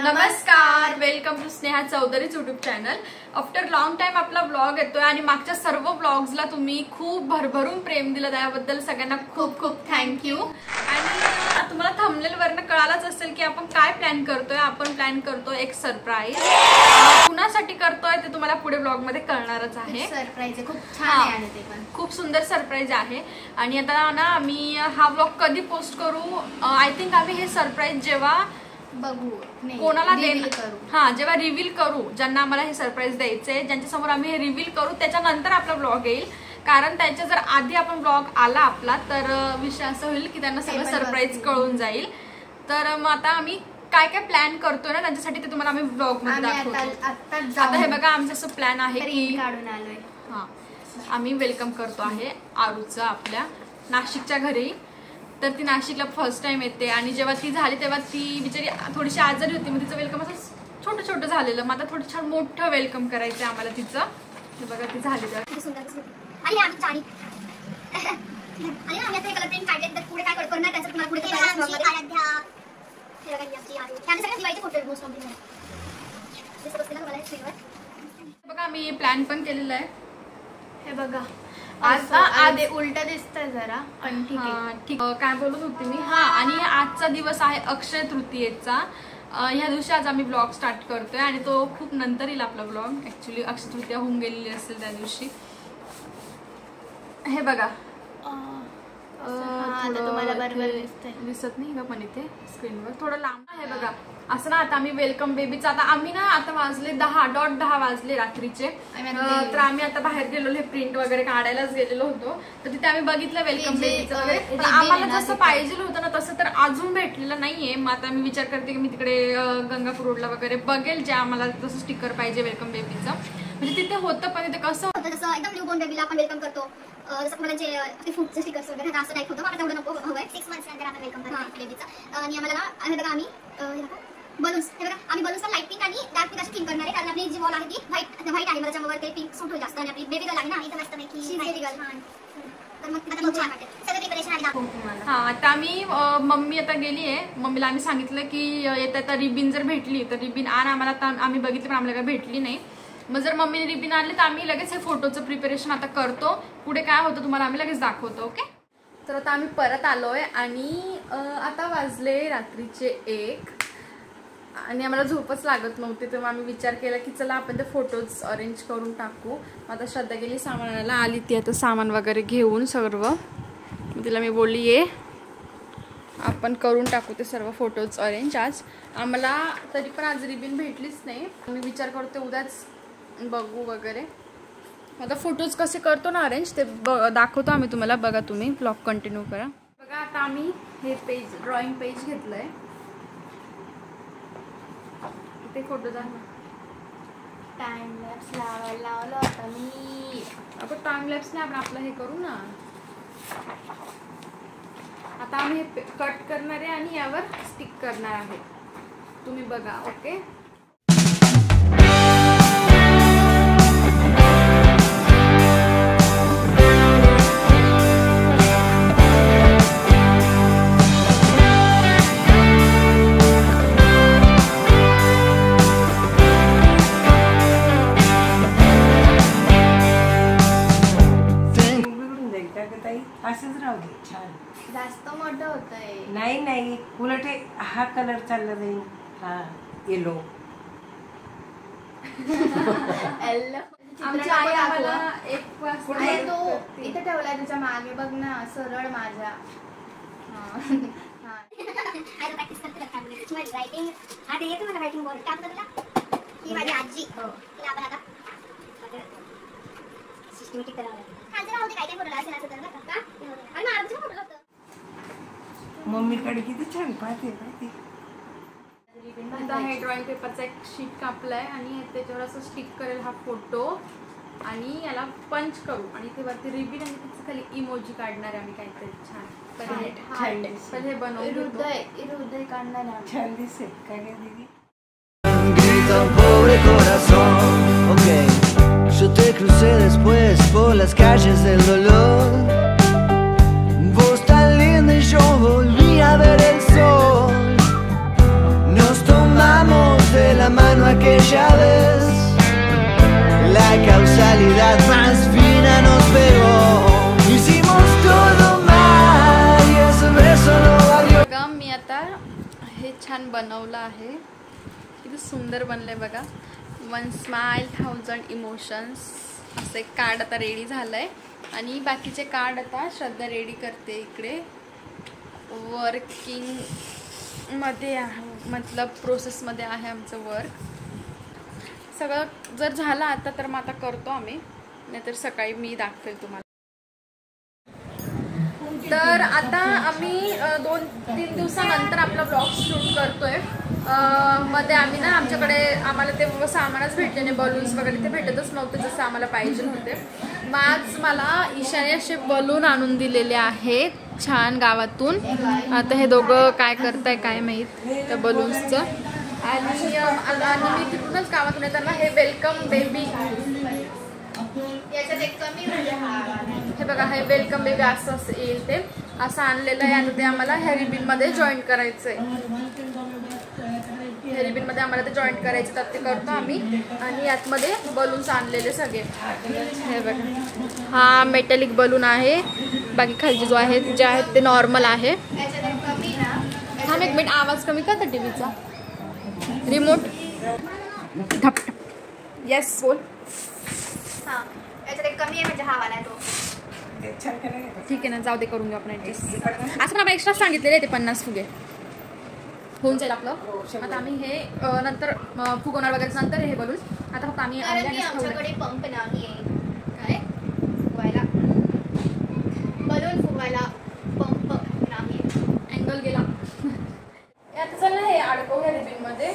नमस्कार, welcome to Sneha Chaudhari YouTube channel. After long time आपला blog येतोय आणि मागच्या सर्व ब्लॉग्सला तुम्ही खूप भरभरून प्रेम दिलं, त्याबद्दल सगळ्यांना खूप खूप थँक्यू। आणि तुम्हाला थंबनेल वरनं कळालंच असेल की आपण काय प्लॅन करतोय। आपण प्लॅन करतोय एक सरप्राईज, कुणासाठी करतोय ते तुम्हाला पुढे ब्लॉग मध्ये कळणारच आहे। सरप्राईज खूप छान आहे, ते पण खूप सुंदर सरप्राईज आहे। आणि आता ना आम्ही हा ब्लॉग कधी पोस्ट करू, आय थिंक आम्ही हे सरप्राईज जेव्हा बघू कोणाला जेव्हा रिव्हील करू, ज्यांना आम्हाला हे सरप्राईज द्यायचंय, ज्यांच्या समोर आम्ही हे रिव्हील करू त्याच्यानंतर आपला ब्लॉग येईल। कारण त्याच्या जर आधी आपण ब्लॉग आला आपला तर विषय असं होईल की त्यांना सगळं सरप्राईज कळून जाईल। तर मग आता आम्ही काय काय प्लॅन करतोय ना त्यांच्यासाठी ते तुम्हाला आम्ही ब्लॉग मध्ये दाखवतो। आता हे बघा आमचं असं प्लॅन आहे की काढून आलोय, आम्ही वेलकम करतो आहे आरूचं आपल्या नाशिकच्या घरी। तर ती नाशिकला फर्स्ट टाइम येते आणि जेव्हा ती झाली तेव्हा ती बिचारी थोडीशी आजारी होती, मग तिचं वेलकम असं छोटं छोटं झालेलं। मग आता थोडं छान मोठं वेलकम करायचं आम्हाला तिचं। हे बघा ती झाली बघा मी प्लॅन पण केलेला आहे। हे बघा आज उलट दिसतंय जरा, पण ठीक काय बोलत होते मी, आणि आजचा दिवस आहे अक्षय तृतीयेचा। ह्या दिवशी आज आम्ही ब्लॉग स्टार्ट करतोय आणि तो खूप नंतर येईल आपला ब्लॉग। ऍक्च्युली अक्षय तृतीया होऊन गेलेली असेल त्या दिवशी। हे बघा तुम्हाला बरोबर दिसत नाही का पण इथे स्क्रीनवर थोडं लांब आहे बघा असं ना। आता आम्ही वेलकम बेबीचा आम्ही ना आता वाजले 10:10 वाजले रात्रीचे। तर आम्ही आता बाहेर गेलेलो, हे प्रिंट वगैरे काढायलाच गेलेलो होतो। तर तिथे आम्ही बघितलं वेलकम बेबीचं वगैरे, पण आम्हाला जसं पाहिजे होतं ना तसं तर अजून भेटलेलं नाहीये। मग आता मी विचार करते की मी तिकडे गंगापूर रोडला वगैरे बघेल जे आम्हाला तसं स्टिकर पाहिजे वेलकम बेबीचं। म्हणजे तिथे होतं पण तिथे कसं होतं जसं एकदम न्यूबॉर्न बेबीला आपण वेलकम करतो, जसं कोणाचे फूडचे स्टिकर्स वगैरे असं टाईप होतं। मला तेवढं नको हवंय, 6 months नंतर आपण वेलकम करतो बेबीचं। आणि आम्हाला ना हे बघा आम्ही बलून्स, हे बघा आम्ही बलून्स लाईट पिंक आणि डार्क पिंक अशी थीम करणार आहे। कारण आपली जी वॉल आहे ती व्हाईट आहे, त्याच्यावर ते पिंक सूट होईल जास्त। आणि आपली बेबी गर्ल आहे ना, इथं मस्त पैकी बेबी गर्ल, तर मग आता छान वाटेल। सगळं प्रिपरेशन आहे दाखवतो। आता आम्ही मम्मी आता गेली आहे, मम्मीला आम्ही सांगितलं की येत आता रिबिन जर भेटली तर रिबिन आण आम्हाला। आम्ही बघितलं पण आम्हाला काय भेटली नाही। मग जर मम्मीने रिबिन आणले तर आम्ही लगेच हे फोटोचं प्रिपरेशन आता करतो। पुढे काय होतं तुम्हाला आम्ही लगेच दाखवतो, ओके। तर आता आम्ही परत आलोय आणि आता वाजले रात्रीचे 1 आणि आम्हाला झोपच लागत नव्हती। तेव्हा आम्ही विचार केला की चला आपण ते फोटोज अरेंज करून टाकू। आता श्रद्धा गेली सामान आणायला, आली ती आता सामान वगैरे घेऊन सर्व। तिला मी बोलली ये आपण करून टाकू ते सर्व फोटोज अरेंज। आज आम्हाला तरी पण आज रिबिन भेटलीच नाही। मी विचार करते उद्याच बघू वगैरे। आता फोटोज कसे करतो ना अरेंज ते दाखवतो आम्ही तुम्हाला, बघा तुम्ही ब्लॉग कंटिन्यू करा। बघा आता आम्ही हे पेज ड्रॉइंग पेज घेतलंय, ते फोटो टाइम लॅप्स लावलं होतं मी। आपण टाइम लॅप्स नाही, आपण आपलं हे करू ना। आता आम्ही हे कट करणार आहे आणि यावर स्टिक करणार आहे, तुम्ही बघा, ओके। जास्त मोठं होतंय, नाही उलट हा कलर चालला जाईल, हा येलो। आमची आई आम्हाला तो इथे ठेवलाय त्याच्या मागे, बघ ना सरळ माझ्या। प्रॅक्टिस करते रायटिंग, आता येते मला रायटिंग बोर्ड काय तुला, ही माझी आजी, तिला आपण आता सिस्टमॅटिक करावं। मम्मीकडे किती छान पाहते। आता हे ड्रॉइंग पेपरचा एक शीट कापलाय आणि त्याच्यावर असं स्टिक करेल हा फोटो आणि याला पंच करू आणि ते वरती रिबिन आणि त्याच्या खाली इमोजी काढणार आहे आम्ही काहीतरी छान। पण हे बनवून हृदय काढणार आहे, छान दिसेल काय काय दीदी। Yo te crucé después por las calles del dolor. Vos tan linda y yo volví a ver el sol. Nos tomamos aquella vez. La causalidad más fina nos pegó. Hicimos todo mal y ese beso no valió. बघा मी आता हे छान बनवलं आहे, किती सुंदर बनलंय बघा. 1 smile 1000 emotions असं एक कार्ड आता रेडी झालंय आणि बाकीचे कार्ड आता श्रद्धा रेडी करते. इकडे वर्किंग मध्ये आहे, मतलब प्रोसेसमध्ये आहे आमचं वर्क. सगळं जर झालं आता तर मग आता करतो आम्ही, नाहीतर सकाळी मी दाखवेल तुम्हाला. तर आता आम्ही 2-3 दिवसानंतर आपला ब्लॉग शूट करतोय. मध्ये आम्ही ना आम्हाला ते सामानच भेटले नाही, बलून्स वगैरे ते भेटतच नव्हते जसं आम्हाला पाहिजे होते. मग आज मला ईशाने असे बलून आणून दिलेले आहेत छान गावातून. आता हे दोघं काय करताय काय माहीत त्या बलून्सचं. आणि मी तिकडूनच गावातून येताना हे वेलकम बेबी, याच्यात एक कमी म्हणजे हे बघा हे वेलकम बेबी असं येईल ते असं आणलेलं आहे. आणि ते आम्हाला ह्या रिबिनमध्ये जॉईन करायचं आहे. ह्या रिबिनमध्ये आम्हाला ते जॉईंट करायचं तर ते करतो आम्ही. आणि यातमध्ये बलून्स आणलेले सगळे हे बघा. हा मेटॅलिक बलून आहे, बाकी खालचे जो आहे जे आहेत ते नॉर्मल आहे. याच्यात एक कमी ना. हा एक मिनिट आवाज कमी करता टीव्हीचा रिमोट. ठप ठप. येस बोल. हा याच्यात एक कमी आहे म्हणजे हा वाला आहे तो. ठीक आहे ना, जाऊ दे करून घेऊ आपण ॲडजस्ट. असं पण आपण एक्स्ट्रा सांगितलेले ते 50 फुगे होऊन जाईल आपलं. आता आम्ही हे नंतर फुगवणार वगैरे नंतर हे बलून. आता फक्त आम्ही आमच्याकडे पंप नाही आहे काय फुगवायला, बलून फुगवायला पंप नाही. अँगल गेला. आता चल ना हे अडकव ह्या रिबिनमध्ये.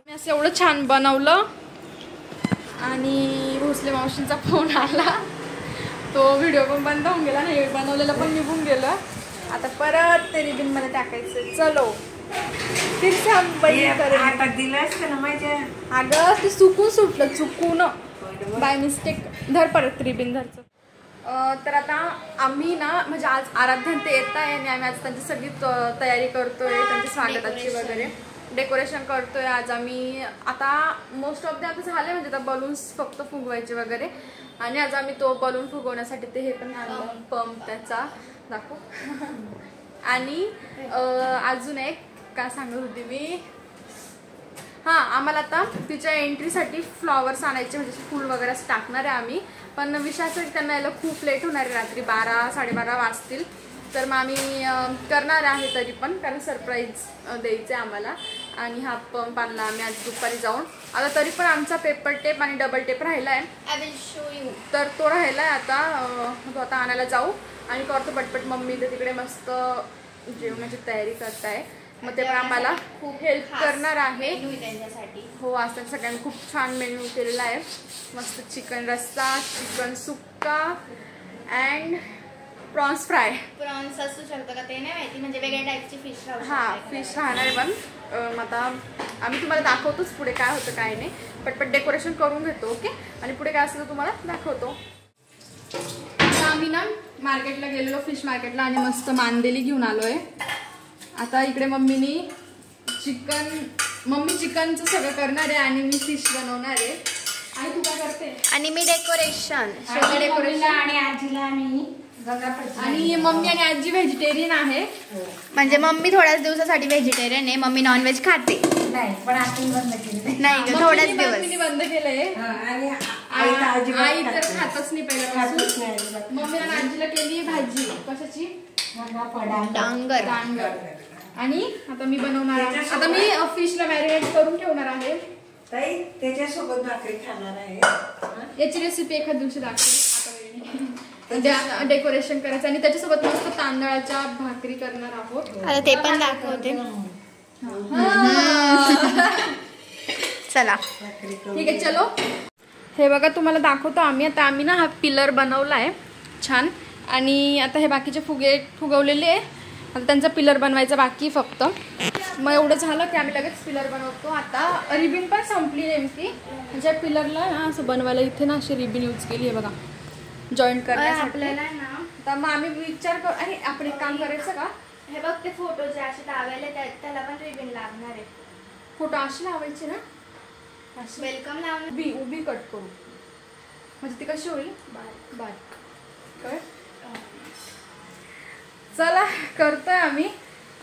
मी असं एवढं छान बनवलं आणि भोसले मावशींचा फोन आला, तो व्हिडिओ पण बंद होऊन गेला नाही, बनवलेलं पण निघून गेलं. आता परत ते रिबिनमध्ये टाकायचं. चलो फिर से हम दिलं असतं ना माझ्या. अगं ते चुकून सुटलं, चुकून बाय मिस्टेक. धर परत रिबिन धरचं. तर आता आम्ही ना म्हणजे आज आराध्यान ते येत आहे आणि आम्ही आज त्यांची सगळी तयारी करतोय, त्यांच्या स्वागताची वगैरे डेकोरेशन करतोय आज आम्ही. आता मोस्ट ऑफ द आता झाले म्हणजे आता बलून्स फक्त फुगवायचे वगैरे. आणि आज आम्ही तो बलून फुगवण्यासाठी ते हे पण आणलं पंप त्याचा दाखवू. आणि अजून एक काय सांगत होती मी, हां आम्हाला आता तिच्या एंट्रीसाठी फ्लॉवर्स आणायचे म्हणजे फूल वगैरे असं टाकणार आहे आम्ही. पण विषयाचं त्यांना यायला खूप लेट होणार आहे, रात्री 12-12:30 वाजतील. तर मग आम्ही करणार आहे तरी पण, कारण सरप्राईज द्यायचं आहे आम्हाला. आणि हा पंप आणला आम्ही आज दुपारी जाऊन. आता तरी पण आमचा पेपर टेप आणि डबल टेप राहिला आहे. I will show you. तर तो राहिला आहे आता, तो आता आणायला जाऊ आणि करतो पटपट. मम्मी तर तिकडे मस्त जेवणाची तयारी करताय, मग ते पण आम्हाला खूप हेल्प करणार आहे. त्यांच्यासाठी हो आज तर सगळ्यांनी खूप छान मेन्यू केलेला आहे. मस्त चिकन रस्सा, चिकन सुक्का अँड प्रॉन्स फ्राय. प्रॉन्स असू शकतं का ते नाही माहिती, म्हणजे वेगळ्या टाईपची फिश राहू शकते. हां फिश राहणार आहे. पण आता आम्ही तुम्हाला दाखवतोच पुढे काय होतं काय नाही. पटपट डेकोरेशन करून घेतो ओके, आणि पुढे काय असतं तुम्हाला दाखवतो. आता आम्ही ना मार्केटला गेलेलो, फिश मार्केटला, आणि मस्त मांदेली घेऊन आलो आहे. आता इकडे मम्मी चिकनचं सगळं करणार आहे आणि मी फिश बनवणार आहे. आणि तू काय करते? आणि मी डेकोरेशन आणि आजीला मी आणि मम्मी आणि आजी व्हेजिटेरियन आहे. म्हणजे मम्मी थोड्याच दिवसासाठी व्हेजिटेरियन आहे, मम्मी नॉनव्हेज खाते. नाही पण आपण बंद केलं नाही थोड्याच दिवस मम्मीने बंद केलंय. आणि आई तर खातच नाही पहिल्यापासून. मम्मी आणि आजीला केली भाजी कशाची, डांगर. आणि आता मी बनवणार आहे. आता मी फिशला मॅरिनेट करून ठेवणार आहे. ताई त्याच्यासोबत भाकरी खाणार आहे. याची रेसिपी एखाद दिवशी दाखवेल. आता डेकोरेशन करायचं आणि त्याच्यासोबत मस्त तांदळाच्या भाकरी करणार आहोत. आता ते पण दाखवते. चला ठीक आहे चलो. हे बघा तुम्हाला दाखवतो आम्ही. आता आम्ही ना हा पिलर बनवला आहे छान. आणि आता हे बाकीचे फुगे फुगवलेले आहे. आता त्यांचा पिलर बनवायचा बाकी फक्त. मग एवढं झालं की आम्ही लगेच पिलर बनवतो. आता रिबिन पण संपली नेमकी. म्हणजे पिलरला ना असं बनवायला इथे ना अशी रिबिन यूज केली आहे बघा. जॉईन करण्यासाठी. आपल्याला ना तर मग आम्ही विचार करू. अरे आपण एक काम करायचं का, हे बघ ते फोटो जे असे लावायला त्याला पण रिबीन लागणार आहे. फोटो अशी लावायची ना, अशी वेलकम लावून उभी कट करू म्हणजे ती कशी होईल बारीक कट. चला करतोय आम्ही.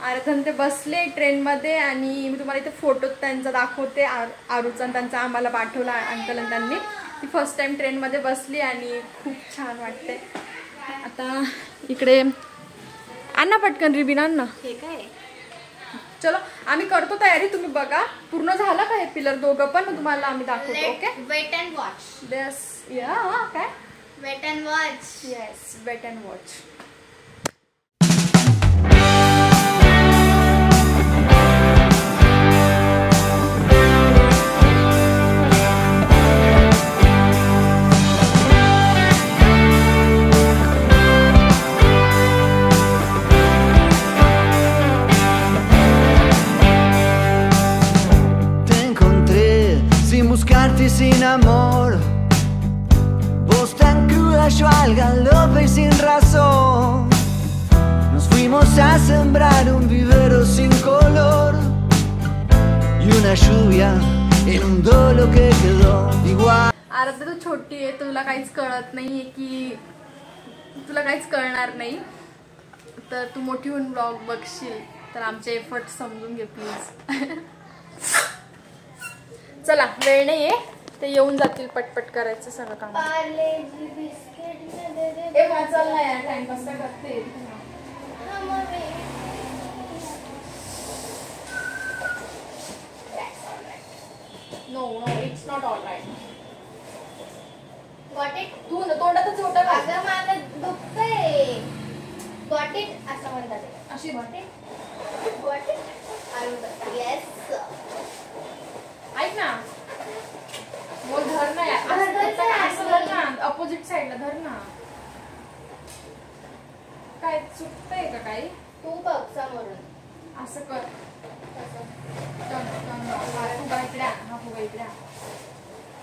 आराधन ते बसले ट्रेनमध्ये आणि मी तुम्हाला इथे फोटो त्यांचा दाखवते. आरूचा त्यांचा आम्हाला पाठवला अंकल आणि त्यांनी. ती फर्स्ट टाइम ट्रेनमध्ये बसली आणि खूप छान वाटते. आता इकडे आणा पटकन रिबीन आण ना. हे काय चलो आम्ही करतो तयारी. तुम्ही बघा पूर्ण झालं का हे पिलर दोघं पण, तुम्हाला आम्ही दाखवतो. Okay wait and watch. Yes या काय wait and watch. Yes wait and watch. Sin amor, vos tan cruda, yo al galope y sin razón. Nos fuimos a sembrar un vivero sin color y una lluvia inundó lo que quedó igual. Aaradhya तू छोटी आहे, तुला काहीच कळत नाहीये की तुला काहीच कळणार नाही. तर तू मोठी होऊन ब्लॉग बघशील तर आमचे एफर्ट समजून घे प्लीज. चला वेळ नाहीये, ते येऊन जातील पटपट करायचं सगळं काम. पार्लेजी बिस्किट दे दे. ए वाचल ना यार, टाइमपास काय करते. No it's not all right. Got it. तू तोंडातच होता का अगं मला दुखतंय. गॉट इट असं म्हणतात. अशी got it. Got it. Yes. ऐक ना, बोल धर ना यार. असं धर ना, अपोजिट साइडला धर ना. काय चुकतंय का काही. तू बघ समोरून असं कर.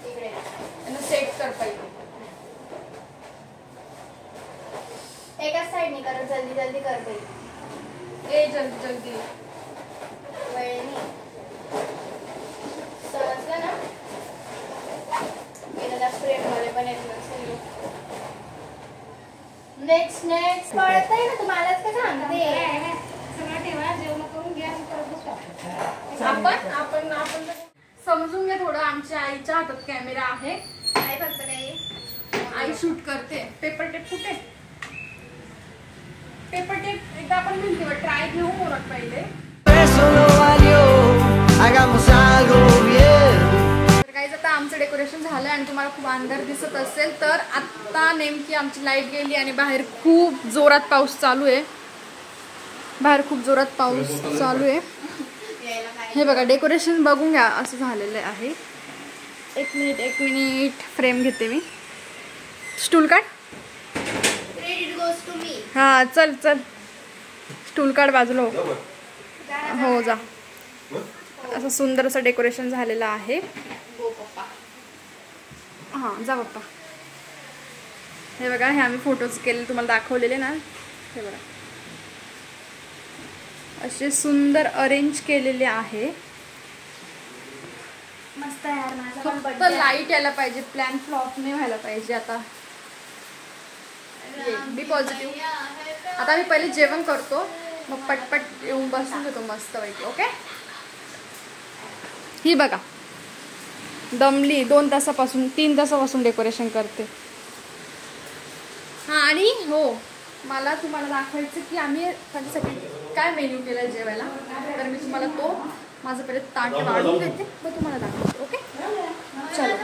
इकडे सेट कर पहिले. एकाच साईडनी कर. जल्दी जल्दी कर बाई. ए जल्दी जल्दी. वेळेनी समजलं ना. गेलेल्या फ्रेम मध्ये पण येत नसेल. नेक्स्ट नेक्स्ट कळतंय ना तुम्हालाच का सांगते. सगळं ठेवा, जेवण करून घ्या. आपण समजून घे थोडं. आमच्या आईच्या हातात कॅमेरा आहे. काय फक्त काही आई शूट करते. पेपर टेप कुठे. पेपर टेप एकदा आपण भिंतीवर ट्राय घेऊ मोरक पहिले. Eso lo valió, hagamos algo bien. तर काही आता आमचं डेकोरेशन झालं आणि तुम्हाला खूप अंधार दिसत असेल तर आत्ता नेमकी आमची लाईट गेली आणि बाहेर खूप जोरात पाऊस चालू आहे. हे बघा डेकोरेशन बघून घ्या असं झालेलं आहे. एक मिनिट फ्रेम घेते मी. स्टूल काढ. Credit goes to me. हा चल स्टूल काढ बाजूला. हो जा. असं सुंदर असं डेकोरेशन झालेलं आहे. गो पप्पा. हां जा पप्पा. हे बघा, हे आम्ही फोटोज केले तुम्हाला दाखवलेले ना. हे बघा असे सुंदर अरेंज केलेले आहे. मस्त यार. माझा पण फक्त बर्थडे. लाईट यायला पाहिजे. प्लॅन फ्लॉप नाही व्हायला पाहिजे. आता बी पॉझिटिव्ह. आता मी पहिले जेवण करतो मग पटपट येऊन बसून घेतो मस्त पैकी. ओके. ही बघा दमली 2 तासापासून 3 तासापासून डेकोरेशन करते. हां आणि हो मला तुम्हाला दाखवायचं की आम्ही त्याच्यासाठी काय मेन्यू केला जेवायला. तर मी तुम्हाला तो माझं पहिले ताट वाढून घेते मग तुम्हाला दाखवते. ओके चलो.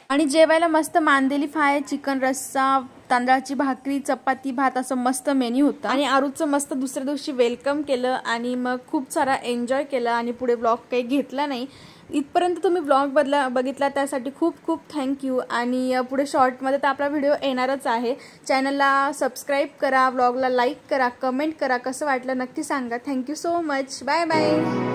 आणि जेवायला मस्त मांदेली फ्राय, चिकन रस्सा, तांदळाची भाकरी, चपाती, भात असं मस्त मेन्यू होता. आणि आरूचं मस्त दुसऱ्या दिवशी वेलकम केलं आणि मग खूप सारा एन्जॉय केलं आणि पुढे ब्लॉग काही घेतला नाही. इथपर्यंत तुम्ही ब्लॉग बघितला त्यासाठी खूप खूप थँक्यू. आणि पुढे शॉर्टमध्ये तर आपला व्हिडिओ येणारच आहे. चॅनलला सबस्क्राईब करा, ब्लॉगला लाईक करा, कमेंट करा, कसं वाटलं नक्की सांगा. Thank you so much. Bye bye.